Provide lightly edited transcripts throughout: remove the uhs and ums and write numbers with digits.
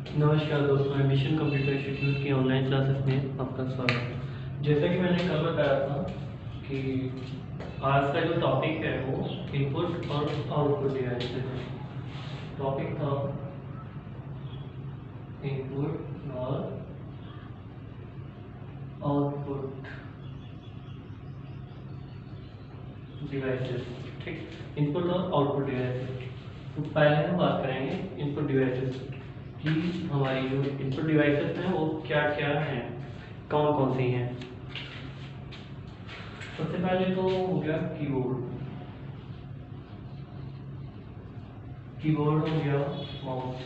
नमस्कार दोस्तों, mission computer institute की ऑनलाइन क्लासेस में आपका स्वागत है। जैसा कि मैंने कल बताया था कि आज का जो टॉपिक है वो इनपुट और आउटपुट डिवाइस है। टॉपिक था इनपुट और आउटपुट डिवाइसेस। ठीक, इनपुट और आउटपुट डिवाइसेस। तो पहले हम बात करेंगे इनपुट डिवाइसेस कि हमारी जो इनपुट डिवाइसेस हैं वो क्या क्या हैं, कौन कौन सी हैं। सबसे पहले तो हो गया कीबोर्ड। कीबोर्ड हो गया माउस।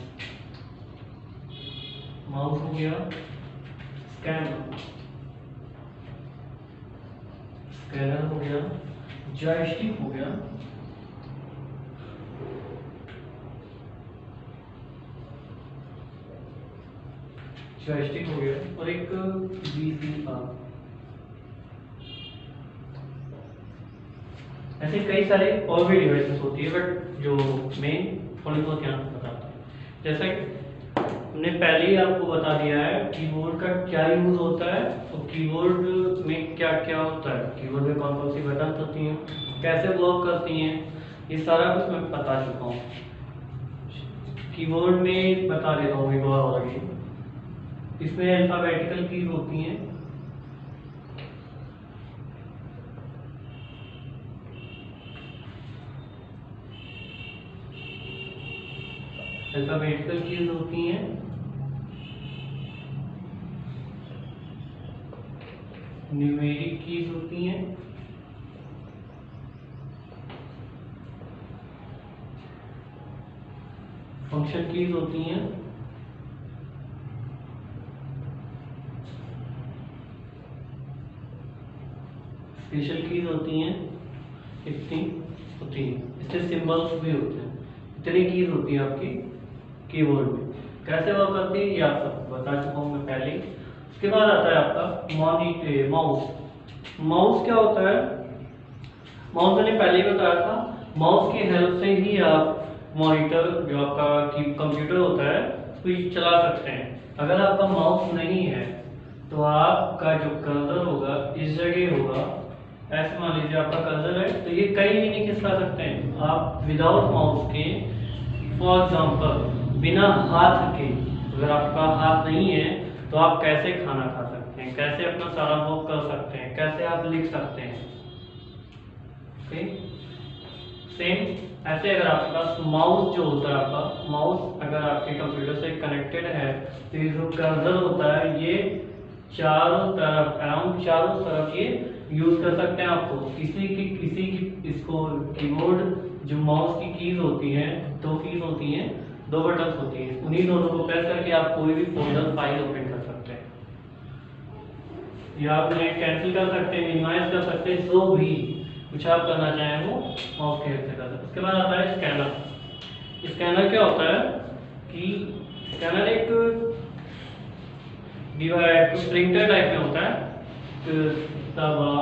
माउस हो गया स्कैनर। स्कैनर हो गया जॉयस्टिक। हो गया जॉयस्टिक हो गया और एक वीसीआर। ऐसे कई सारे और भी डिवाइसेस होती है, बट जो मेन थोड़ी बहुत यहाँ बताता हूँ। जैसा कि हमने पहले ही आपको बता दिया है कीबोर्ड का क्या यूज होता है और कीबोर्ड में क्या क्या होता है, कीबोर्ड में कौन कौन सी बटन होती हैं, कैसे वर्क करती हैं, ये सारा कुछ मैं बता चुका हूँ। कीबोर्ड में बता देता हूँ एक बार और आगे। इसमें अल्फाबेटिकल कीज होती हैं। अल्फाबेटिकल कीज होती हैं, न्यूमेरिक कीज होती हैं, फंक्शन कीज होती हैं, स्पेशल कीज होती हैं, इतनी होती हैं। इससे सिंबल्स भी होते हैं। इतनी कीज होती है आपकी कीबोर्ड में। कैसे वर्क करती है ये आप सबको बता चुका हूँ मैं पहले। उसके बाद आता है आपका माउस। माउस क्या होता है? माउस मैंने पहले ही बताया था। माउस की हेल्प से ही आप मॉनिटर जो आपका कंप्यूटर होता है उसको चला सकते हैं। अगर आपका माउस नहीं है तो आपका जो कर्सर होगा इस जगह होगा। ऐसे मान लीजिए आपका कर्सर है तो ये कहीं भी नहीं खिसका सकते हैं आप विदाउट माउस के। फॉर एग्जाम्पल बिना हाथ के, अगर आपका हाथ नहीं है तो आप कैसे खाना खा सकते हैं, कैसे अपना सारा वर्क कर सकते हैं, कैसे आप लिख सकते हैं। सेम ऐसे अगर आपके पास माउस जो होता है, आपका माउस अगर आपके कंप्यूटर से कनेक्टेड है तो ये जो कर्सर होता है ये चारों तरफ, अराउंड चारों तरफ ये यूज कर सकते हैं। आपको किसी की इसको कीबोर्ड जो माउस की कीज होती हैं, दो कीज होती हैं, दो बटन होती हैं, उन्हीं दोनों को प्रेस करके आप कोई भी फोल्डर फाइल ओपन कर सकते हैं, या आप उन्हें कैंसिल कर सकते हैं, मिनिमाइज कर सकते हैं, जो भी कुछ आप करना चाहें वो माउस की हेल्प से कर सकते हैं। उसके बाद आता है स्कैनर। स्कैनर क्या होता है कि स्कैनर एक प्रिंटर टाइप में होता है। दबा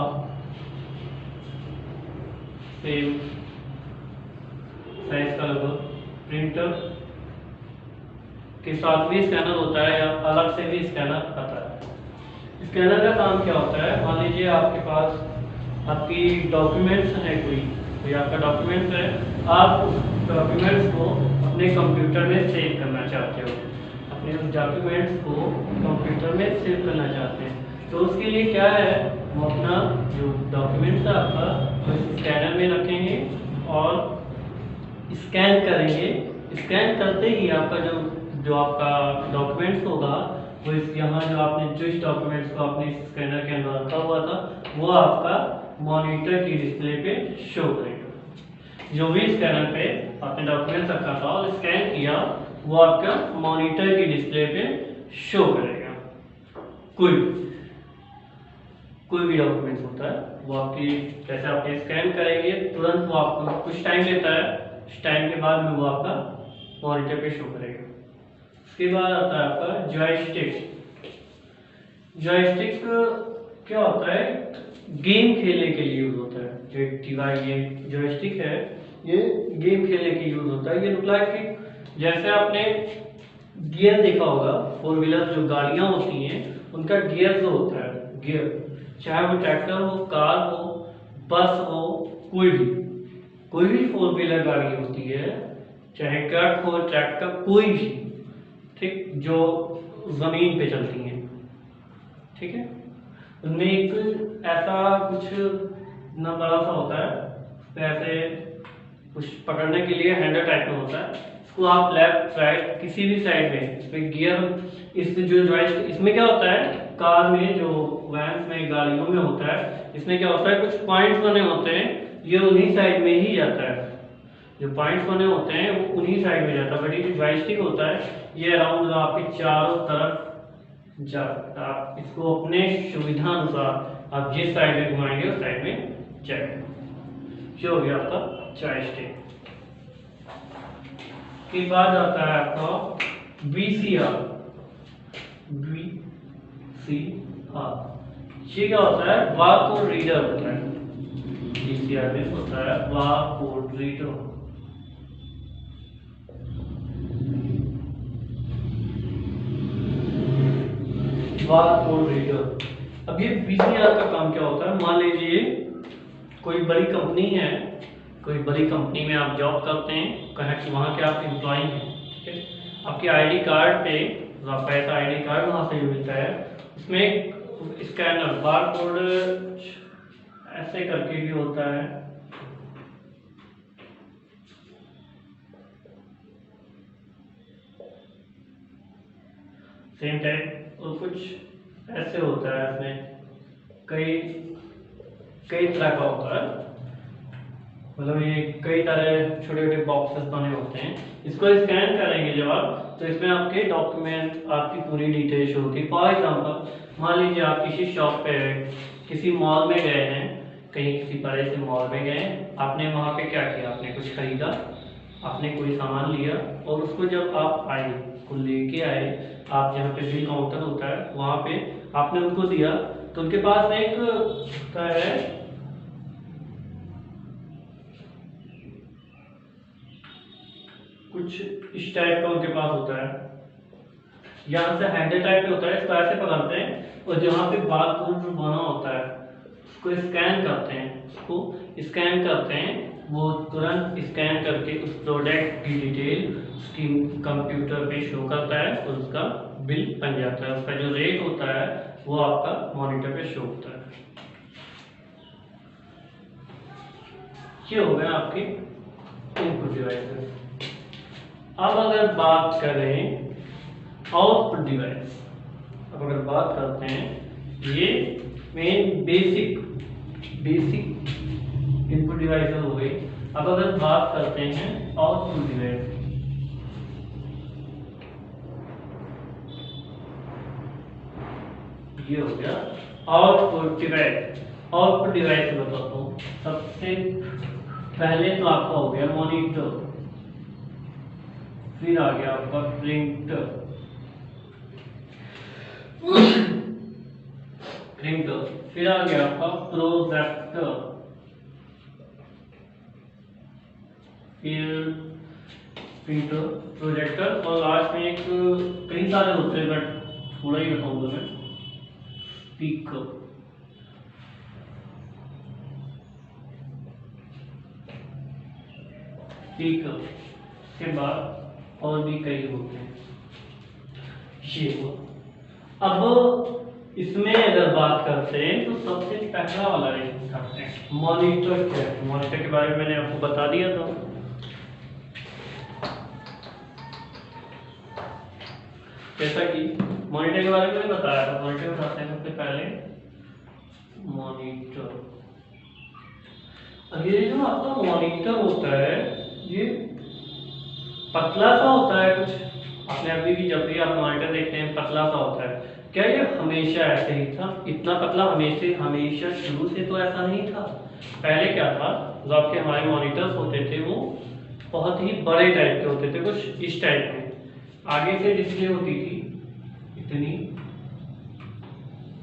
सेम साइज का लगभग प्रिंटर के साथ भी स्कैनर होता है या अलग से भी स्कैनर आता है। स्कैनर का काम क्या होता है? मान लीजिए आपके पास आपकी डॉक्यूमेंट्स है, कोई आपका डॉक्यूमेंट्स है, आप उस डॉक्यूमेंट्स को अपने कंप्यूटर में सेव करना चाहते हो, अपने उस डॉक्यूमेंट्स को कंप्यूटर में सेव करना चाहते हैं। तो उसके लिए क्या है, वो अपना जो डॉक्यूमेंट्स है आपका वो स्कैनर में रखेंगे और स्कैन करेंगे। स्कैन करते ही आपका जो आपका डॉक्यूमेंट्स होगा वो यहाँ जो इस डॉक्यूमेंट्स को आपने स्कैनर के अंदर रखा हुआ था वो आपका मॉनिटर की डिस्प्ले पे शो करेगा। जो भी स्कैनर पे आपने डॉक्यूमेंट्स रखा था और स्कैन किया वो आपका मॉनिटर की डिस्प्ले पे शो करेगा। कोई भी डॉक्यूमेंट्स होता है वो आपकी, जैसे आपने स्कैन करेंगे तुरंत वो आपको कुछ टाइम लेता है, उस टाइम के बाद में वो आपका मॉनिटर पे शो करेगा। उसके बाद आता है आपका जॉयस्टिक। जॉयस्टिक क्या होता है? गेम खेलने के लिए यूज होता है। जो डिवाइस ये जॉयस्टिक है ये गेम खेलने के यूज होता है। ये मतलब कि जैसे आपने गियर देखा होगा, फोर व्हीलर जो गाड़ियां होती हैं उनका गियर जो होता है, गियर, चाहे वो ट्रैक्टर हो, कार हो, बस हो, कोई भी फोर व्हीलर गाड़ी होती है, चाहे ट्रक हो, ट्रैक्टर, कोई भी, ठीक, जो जमीन पे चलती हैं, ठीक है, उनमें एक ऐसा कुछ ना बड़ा सा होता है, ऐसे कुछ पकड़ने के लिए हैंडल टाइप में होता है, इसको आप लेफ्ट राइट किसी भी साइड में, इसमें गियर, इसमें जो जॉइस्ट, इसमें क्या होता है, कार में जो वैन में गाड़ियों में होता है, इसमें क्या होता है, कुछ पॉइंट्स बने होते हैं, ये उन्हीं साइड में ही जाता है, जो पॉइंट्स बने होते हैं वो उन्हीं साइड में जाता है, बट ये जो जॉयस्टिक होता है ये अराउंड आपके चारों तरफ जाता है, आप इसको अपने सुविधा अनुसार आप जिस साइड में घुमाएंगे उस साइड में जाएगा। ये हो गया आपका जॉयस्टिक। के बाद आता है आपका VCR। ये क्या होता है, बारकोड रीडर होता है, VCR में होता है बारकोड रीडर। बारकोड रीडर, अब ये VCR का काम क्या होता है, मान लीजिए कोई बड़ी कंपनी है, कोई बड़ी कंपनी में आप जॉब करते हैं, कहें वहाँ के आप एम्प्लॉय हैं, ठीक है, आपके आईडी कार्ड पे आपका ऐसा आईडी कार्ड वहाँ से मिलता है, उसमें एक स्कैनर बारकोड ऐसे करके भी होता है, सेम टाइप, और कुछ ऐसे होता है, इसमें कई तरह का होता है, मतलब ये कई तरह छोटे छोटे बॉक्सेस बने होते हैं, इसको स्कैन करेंगे जब आप, तो इसमें आपके डॉक्यूमेंट, आपकी पूरी डिटेल्स होती है। फॉर एग्जांपल मान लीजिए आप किसी शॉप पे, किसी मॉल में गए हैं, कहीं किसी बड़े से मॉल में गए, आपने वहाँ पे क्या किया, आपने कुछ खरीदा, आपने कोई सामान लिया, और उसको जब आप आए, उसको लेके आए, आप जहाँ पे बिल काउंटर होता है वहाँ पे आपने उनको दिया, तो उनके पास एक होता है, कुछ इस टाइप का उनके पास होता है, यहाँ से हैंडल टाइप में होता है, इसको ऐसे पकड़ते हैं, और जहाँ पे बारकोड बना होता है उसको स्कैन करते हैं, वो तुरंत स्कैन करके उस प्रोडक्ट की डिटेल उसकी कंप्यूटर पे शो करता है, और उसका बिल बन जाता है, उसका जो रेट होता है वो आपका मॉनिटर पे शो होता है। ये हो गया आपकी इनपुट डिवाइसेस। अब अगर बात करें आउटपुट डिवाइस, अब अगर बात करते हैं, ये मेन बेसिक इनपुट डिवाइस हो गई। अब अगर बात करते हैं आउटपुट डिवाइस, ये हो गया आउटपुट डिवाइस। आउटपुट डिवाइस बताता हूँ, सबसे पहले तो आपका हो गया मॉनिटर, फिर आ गया आपका प्रिंटर, फिर आ गया आपका प्रोजेक्टर, फिर प्रिंटर, प्रोजेक्टर, और लास्ट में एक कई सारे होते हैं बट थोड़ा ही बताऊंगा मैं, स्पीकर, के बाद और भी कई होते हैं। ये हुआ। अब इसमें अगर बात करते हैं तो सबसे पहला वाला करते हैं मॉनिटर। क्या है मॉनिटर के बारे में मैंने आपको बता दिया था, जैसा कि मॉनिटर के बारे में बताया था। मॉनिटर बताते हैं सबसे पहले मॉनिटर। अब ये जो आपका मॉनिटर होता है ये पतला सा होता है कुछ, आपने अभी भी जब भी आप मॉनिटर देखते हैं पतला सा होता है। क्या ये हमेशा ऐसे ही था? इतना पतला हमेशा शुरू से तो ऐसा नहीं था। पहले क्या था, जो आपके हमारे मॉनिटर्स होते थे वो बहुत ही बड़े टाइप के होते थे, कुछ इस टाइप में। आगे से डिस्प्ले होती थी इतनी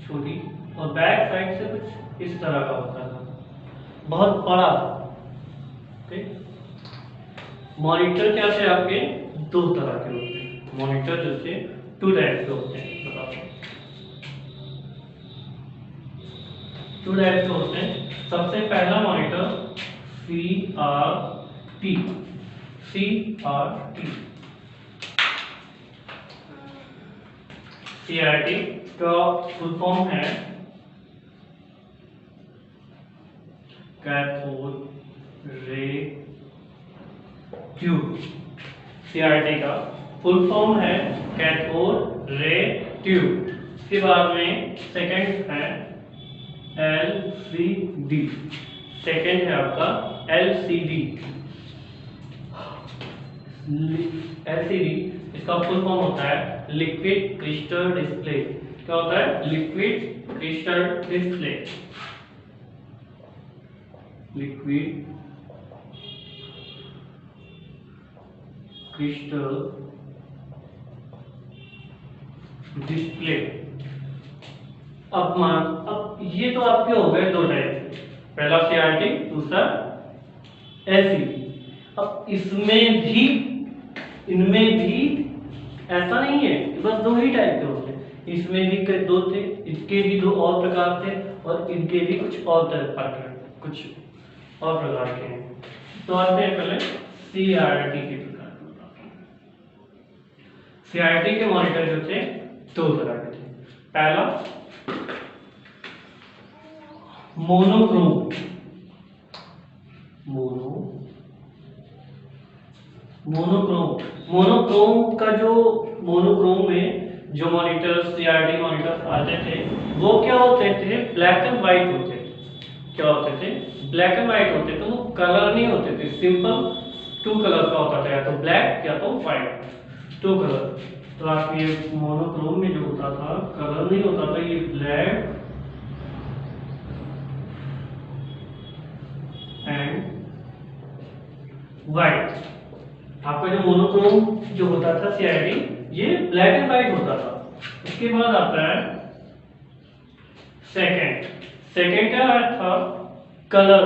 छोटी, और बैक साइड से कुछ इस तरह का होता था, बहुत बड़ा। ठीक, मॉनिटर क्या थे आपके दो तरह के होते हैं, मॉनिटर जैसे 2 टाइप के होते हैं, बताता हूँ। 2 टाइप के होते हैं। सबसे पहला मॉनिटर CRT। CRT का फुल फॉर्म है कैथोड रे ट्यूब। CRT का फुल फॉर्म है कैथोड रे ट्यूब। इसके बाद में सेकंड है LCD। सेकंड है आपका LCD। इसका फुल फॉर्म होता है लिक्विड क्रिस्टल डिस्प्ले। क्या होता है? Liquid crystal display. Liquid crystal display. अब ये तो आपके हो गए 2 टाइप, पहला CRT, दूसरा LCD। अब इनमें भी ऐसा नहीं है कि बस 2 ही टाइप के होते हैं। इसमें भी 2 थे, इसके भी 2 और प्रकार थे, और इनके भी कुछ और प्रकार के हैं। तो आते हैं पहले CRT के प्रकार। CRT के मॉनिटर जो थे 2 तरह के थे। पहला मोनोक्रोम। मोनोक्रोम में जो मॉनिटर CRT मॉनिटर आते थे वो क्या होते थे? ब्लैक एंड व्हाइट होते थे। क्या होते थे? ब्लैक एंड व्हाइट होते थे। तो वो कलर नहीं होते थे, सिंपल 2 कलर का होता था, या तो ब्लैक या तो व्हाइट, 2 कलर। तो आपके मोनोक्रोम में जो होता था कलर नहीं होता था, ये ब्लैक एंड व्हाइट। आपका जो मोनोक्रोम जो होता था CRT, ये ब्लैक एंड व्हाइट होता था। उसके बाद आता है सेकंड क्या था? कलर।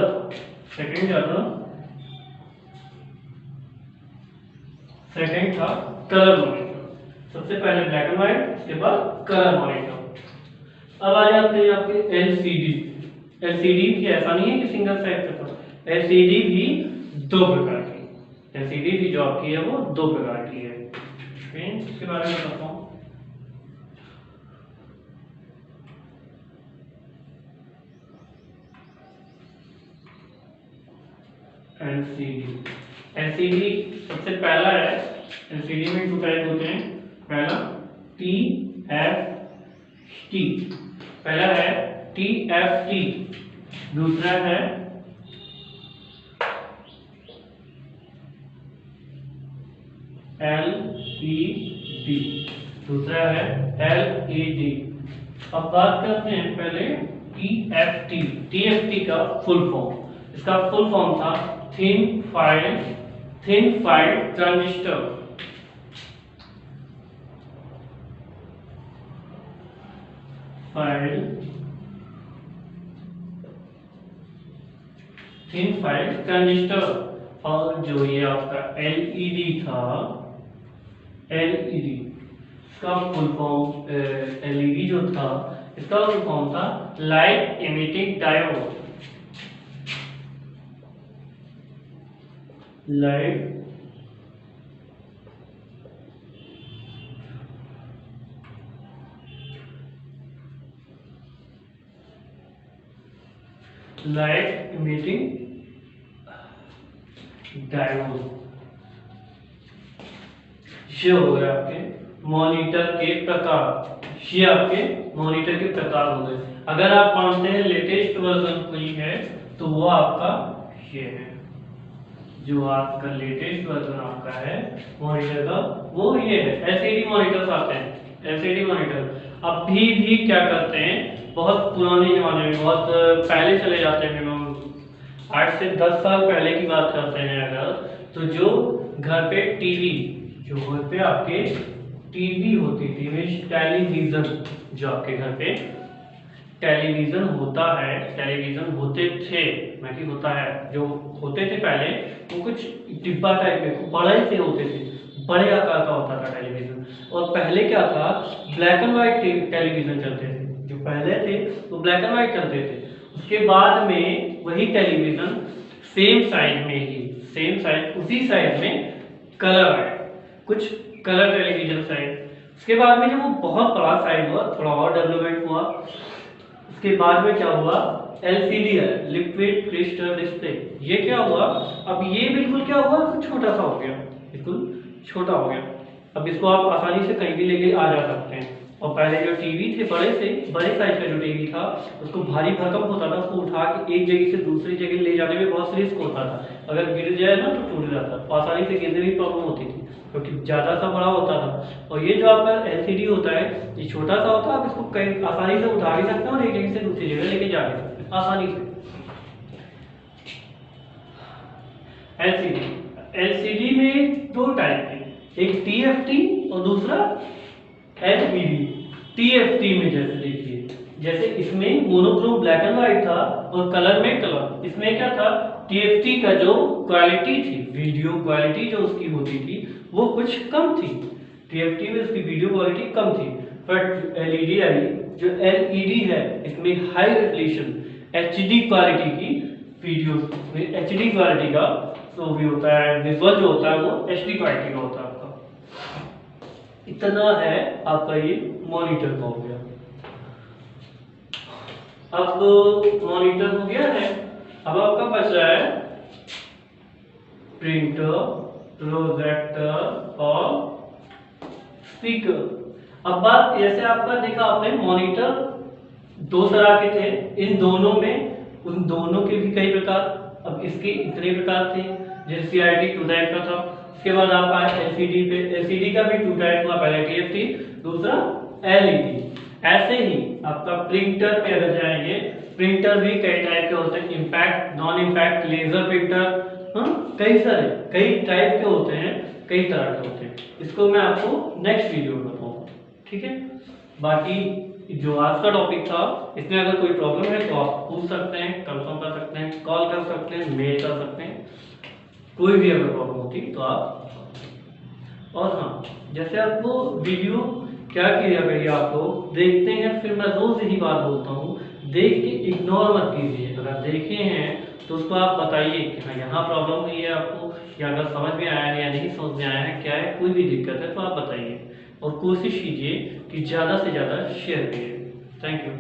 सेकंड क्या था? सेकंड था कलर मॉनिटर। सबसे पहले ब्लैक एंड व्हाइट, उसके बाद कलर मॉनिटर। अब आ जाते हैं आपके LCD। LCD भी ऐसा नहीं है कि सिंगल साइड का था, LCD भी 2 प्रकार की। LCD भी जो आपकी है वो 2 प्रकार की है। इसके बारे में बताता हूँ। LCD सबसे पहला है, LCD में 2 टाइप होते हैं। पहला TFT। पहला है TFT, दूसरा है LED, दूसरा है LED। अब बात करते हैं पहले TFT। TFT का फुल फॉर्म, इसका फुल फॉर्म था thin file transistor. Thin file transistor. और जो ये आपका LED था, LED इसका फुल फॉर्म, LED जो था इसका फुल फॉर्म था light emitting diode. Light emitting diode. ये हो गए आपके मॉनिटर के प्रकार। ये आपके मॉनिटर के प्रकार हो गए। अगर आप मानते हैं लेटेस्ट वर्जन कोई है तो वो आपका ये है, जो आपका लेटेस्ट वर्जन आपका है मॉनिटर का, वो ये है। LCD मॉनिटर्स आते हैं। LCD मॉनिटर अभी भी क्या करते हैं, बहुत पुराने जमाने में, बहुत पहले चले जाते हैं, मिनिमम 8 से 10 साल पहले की बात करते हैं अगर, तो जो घर पे टीवी जो होते आपके टीवी होती थी, टेलीविजन, जो आपके घर पे टेलीविजन होता है, टेलीविजन होते थे, मैं कि होता है, जो होते थे पहले वो कुछ डिब्बा टाइप के बड़े से होते थे, बड़े आकार का होता था टेलीविजन। और पहले क्या था, ब्लैक एंड व्हाइट टेलीविजन चलते थे, जो पहले थे वो ब्लैक एंड व्हाइट चलते थे। उसके बाद में वही टेलीविजन सेम साइज में ही, सेम साइज उसी साइज में कलर आए, कुछ कलर टेलीविजन साइज। उसके बाद में जब वो बहुत बड़ा साइज हुआ, थोड़ा और डेवलपमेंट हुआ, उसके बाद में क्या हुआ, LCD है, लिक्विड क्रिस्टल डिस्प्ले। ये क्या हुआ, अब ये बिल्कुल क्या हुआ, कुछ छोटा सा हो गया, बिल्कुल छोटा हो गया। अब इसको आप आसानी से कहीं भी लेके आ जा सकते हैं। और पहले जो टीवी थे, बड़े साइज का जो टीवी था, उसको भारी भरकम होता था, उसको उठा के एक जगह से दूसरी जगह ले जाने में बहुत रिस्क होता था। अगर गिर जाए ना तो टूट जाता, तो आसानी से गिरने में प्रॉब्लम होती थी, क्योंकि ज़्यादा सा बड़ा होता था। और ये जो आपका LCD होता है, ये छोटा सा होता है, आप इसको कहीं आसानी से उठा भी सकते हैं और एक जगह से दूसरी जगह लेके जा भी सकते हैं आसानी से। LCD में दो टाइप के, एक TFT और दूसरा LED। TFT में जैसे देखिए, जैसे इसमें मोनोक्रोम ब्लैक एंड व्हाइट था और कलर में कलर, इसमें क्या था, TFT का जो क्वालिटी थी, वीडियो क्वालिटी जो उसकी होती थी वो कुछ कम थी। TFT में उसकी वीडियो क्वालिटी कम थी। बट LED आई, जो LED है, इसमें हाई रेजोल्यूशन HD क्वालिटी की वीडियो, HD क्वालिटी का तो भी होता है, विजुअल जो होता है वो HD क्वालिटी का होता है आपका। इतना है आपका ये मॉनिटर का हो गया। अब मॉनिटर हो गया है, अब आपका बच रहा है प्रिंटर, प्रोजेक्टर और स्पीकर। अब बात जैसे आपका देखा आपने, मॉनिटर दो तरह के थे, इन दोनों में, उन दोनों के भी कई प्रकार। अब इसके इतने प्रकार थे, जैसे CRT 2 टाइप का था। उसके बाद आप आए LCD पे, LCD का भी 2 टाइप हुआ, पहले TFT, दूसरा LED। ऐसे ही आपका प्रिंटर पे अगर जाएंगे, प्रिंटर भी कई टाइप के होते हैं, impact, non impact, laser printer, कई सारे, कई टाइप के होते हैं, कई तरह के होते हैं। इसको मैं आपको नेक्स्ट वीडियो में बताऊंगा, ठीक है। बाकी जो आज का टॉपिक था, इसमें अगर कोई प्रॉब्लम है तो आप पूछ सकते हैं, कंफर्म कर सकते हैं, कॉल कर सकते हैं, मेल कर सकते हैं, कोई भी अगर प्रॉब्लम होती तो आप। और हाँ, जैसे आपको वीडियो क्या किया करिए, आप लोग देखते हैं, फिर मैं रोज यही बात बोलता हूँ, देख के इग्नोर मत कीजिए। अगर देखे हैं तो उसको आप बताइए कि हाँ यहाँ प्रॉब्लम हुई है आपको, या अगर समझ में आया है या नहीं समझ में आया है, क्या है, कोई भी दिक्कत है तो आप बताइए। और कोशिश कीजिए कि ज़्यादा से ज़्यादा शेयर कीजिए। Thank you.